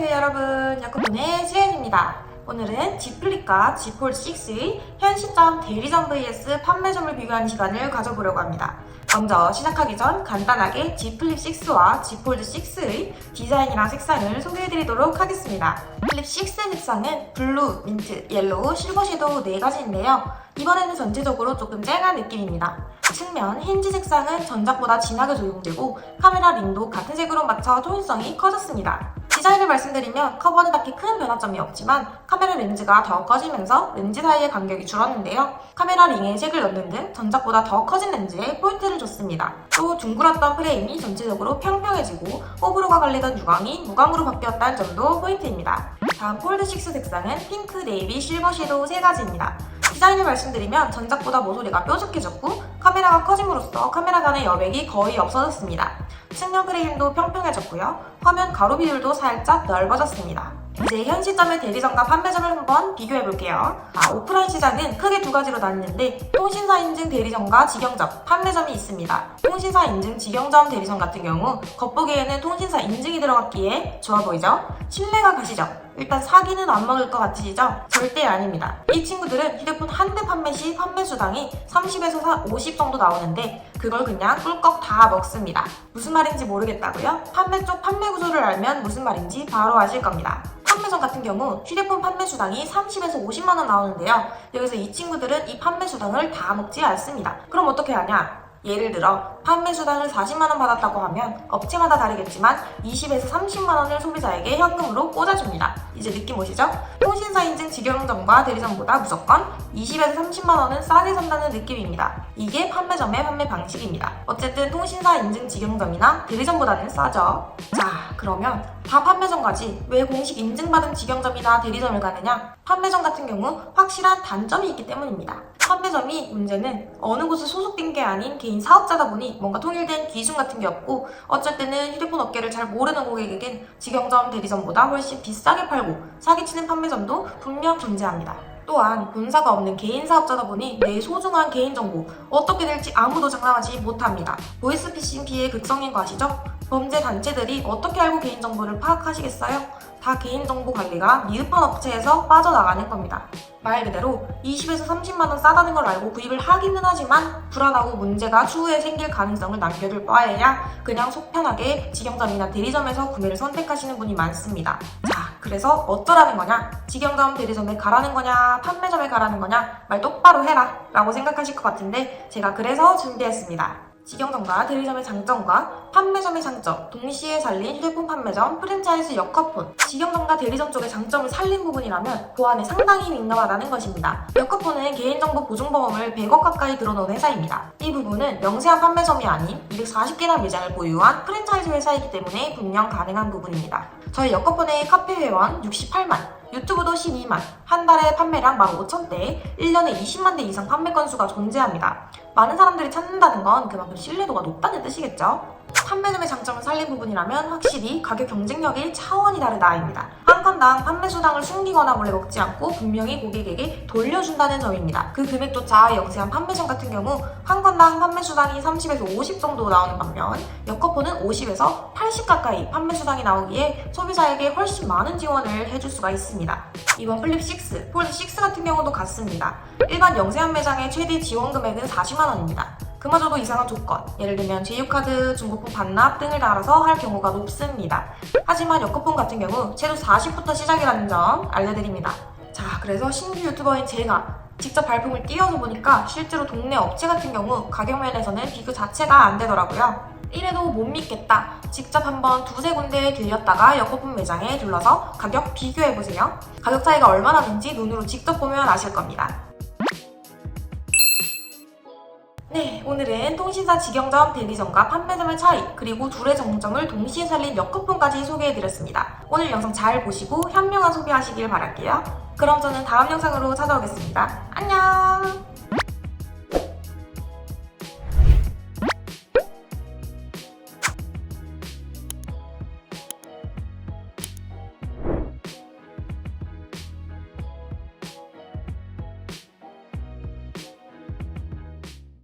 안녕하세요 여러분, 여코폰의 지혜입니다. 오늘은 G 플립과 G 폴드 6의 현 시점 대리점 vs 판매점을 비교하는 시간을 가져보려고 합니다. 먼저 시작하기 전 간단하게 G 플립 6와 G 폴드 6의 디자인이랑 색상을 소개해드리도록 하겠습니다. 플립 6 색상은 블루, 민트, 옐로우, 실버 섀도우 4가지인데요. 이번에는 전체적으로 조금 쨍한 느낌입니다. 측면 힌지 색상은 전작보다 진하게 조형되고 카메라 링도 같은 색으로 맞춰 통일성이 커졌습니다. 디자인을 말씀드리면 커버는 딱히 큰 변화점이 없지만 카메라 렌즈가 더 커지면서 렌즈 사이의 간격이 줄었는데요. 카메라 링에 색을 넣는 등 전작보다 더 커진 렌즈에 포인트를 줬습니다. 또 둥그랬던 프레임이 전체적으로 평평해지고 호불호가 갈리던 유광이 무광으로 바뀌었다는 점도 포인트입니다. 다음 폴드 6 색상은 핑크, 네이비, 실버 섀도우 3가지입니다. 디자인을 말씀드리면 전작보다 모서리가 뾰족해졌고 카메라가 커짐으로써 카메라 간의 여백이 거의 없어졌습니다. 측면 프레임도 평평해졌고요. 화면 가로 비율도 살짝 넓어졌습니다. 이제 현 시점의 대리점과 판매점을 한번 비교해볼게요. 오프라인 시장은 크게 두 가지로 나뉘는데 통신사 인증 대리점과 직영점, 판매점이 있습니다. 통신사 인증 직영점 대리점 같은 경우 겉보기에는 통신사 인증이 들어갔기에 좋아 보이죠? 신뢰가 가시죠? 일단 사기는 안 먹을 것 같으시죠? 절대 아닙니다. 이 친구들은 휴대폰 한 대 판매 시 판매 수당이 30에서 50 정도 나오는데 그걸 그냥 꿀꺽 다 먹습니다. 무슨 말인지 모르겠다고요? 판매 쪽 판매 구조를 알면 무슨 말인지 바로 아실 겁니다. 판매점 같은 경우 휴대폰 판매 수당이 30에서 50만원 나오는데요. 여기서 이 친구들은 이 판매 수당을 다 먹지 않습니다. 그럼 어떻게 하냐? 예를 들어 판매 수당을 40만원 받았다고 하면 업체마다 다르겠지만 20에서 30만원을 소비자에게 현금으로 꽂아줍니다. 이제 느낌 오시죠? 통신사 인증 직영점과 대리점보다 무조건 20에서 30만원은 싸게 산다는 느낌입니다. 이게 판매점의 판매 방식입니다. 어쨌든 통신사 인증 직영점이나 대리점보다는 싸죠. 자, 그러면 다 판매점 가지 왜 공식 인증받은 직영점이나 대리점을 가느냐? 판매점 같은 경우 확실한 단점이 있기 때문입니다. 판매점이 문제는 어느 곳에 소속된 게 아닌 개인 사업자다 보니 뭔가 통일된 기준 같은 게 없고 어쩔 때는 휴대폰 업계를 잘 모르는 고객에겐 직영점, 대리점보다 훨씬 비싸게 팔고 사기치는 판매점도 분명 존재합니다. 또한 본사가 없는 개인 사업자다 보니 내 소중한 개인정보 어떻게 될지 아무도 장담하지 못합니다. 보이스피싱 피해 극성인 거 아시죠? 범죄 단체들이 어떻게 알고 개인정보를 파악하시겠어요? 다 개인정보 관리가 미흡한 업체에서 빠져나가는 겁니다. 말 그대로 20에서 30만원 싸다는 걸 알고 구입을 하기는 하지만 불안하고 문제가 추후에 생길 가능성을 남겨둘 바에야 그냥 속 편하게 직영점이나 대리점에서 구매를 선택하시는 분이 많습니다. 자, 그래서 어쩌라는 거냐? 직영점, 대리점에 가라는 거냐? 판매점에 가라는 거냐? 말 똑바로 해라 라고 생각하실 것 같은데 제가 그래서 준비했습니다. 직영점과 대리점의 장점과 판매점의 장점, 동시에 살린 휴대폰 판매점, 프랜차이즈 역커폰. 직영점과 대리점 쪽의 장점을 살린 부분이라면 보안에 상당히 민감하다는 것입니다. 역커폰은 개인정보 보증보험을 100억 가까이 들어놓은 회사입니다. 이 부분은 명세한 판매점이 아닌 240개나 매장을 보유한 프랜차이즈 회사이기 때문에 분명 가능한 부분입니다. 저희 역커폰의 카페 회원 68만, 유튜브도 12만, 한 달에 판매량 15,000대, 1년에 20만 대 이상 판매 건수가 존재합니다. 많은 사람들이 찾는다는 건 그만큼 신뢰도가 높다는 뜻이겠죠? 판매점의 장점을 살린 부분이라면 확실히 가격 경쟁력이 차원이 다르다입니다. 한 건당 판매 수당을 숨기거나 몰래 먹지 않고 분명히 고객에게 돌려준다는 점입니다. 그 금액조차 영세한 판매점 같은 경우 한 건당 판매 수당이 30에서 50 정도 나오는 반면 역커폰은 50에서 80 가까이 판매 수당이 나오기에 소비자에게 훨씬 많은 지원을 해줄 수가 있습니다. 이번 플립 6, 폴드 6 같은 경우도 같습니다. 일반 영세한 매장의 최대 지원 금액은 40만원입니다. 그마저도 이상한 조건, 예를 들면 제휴카드, 중고품 반납 등을 달아서 할 경우가 높습니다. 하지만 역커폰 같은 경우 최소 40부터 시작이라는 점 알려드립니다. 자, 그래서 신규 유튜버인 제가 직접 발품을 띄워서 보니까 실제로 동네 업체 같은 경우 가격 면에서는 비교 자체가 안 되더라고요. 이래도 못 믿겠다. 직접 한번 두세 군데에 들렸다가 역커폰 매장에 둘러서 가격 비교해보세요. 가격 차이가 얼마나 나는지 눈으로 직접 보면 아실 겁니다. 네, 오늘은 통신사 직영점, 대리점과 판매점의 차이, 그리고 둘의 정점을 동시에 살린 역커폰까지 소개해드렸습니다. 오늘 영상 잘 보시고 현명한 소비하시길 바랄게요. 그럼 저는 다음 영상으로 찾아오겠습니다. 안녕!